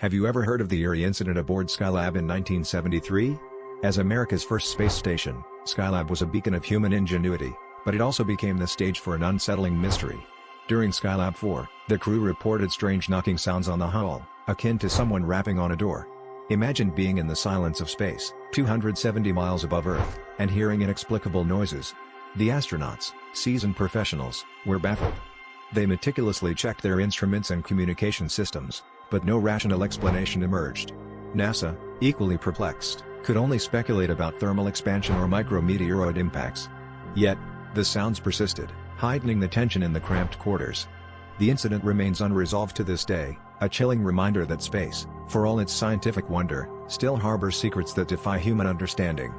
Have you ever heard of the Eerie incident aboard Skylab in 1973? As America's first space station, Skylab was a beacon of human ingenuity, but it also became the stage for an unsettling mystery. During Skylab 4, the crew reported strange knocking sounds on the hull, akin to someone rapping on a door. Imagine being in the silence of space, 270 miles above Earth, and hearing inexplicable noises. The astronauts, seasoned professionals, were baffled. They meticulously checked their instruments and communication systems, but no rational explanation emerged. NASA, equally perplexed, could only speculate about thermal expansion or micrometeoroid impacts. Yet, the sounds persisted, heightening the tension in the cramped quarters. The incident remains unresolved to this day, a chilling reminder that space, for all its scientific wonder, still harbors secrets that defy human understanding.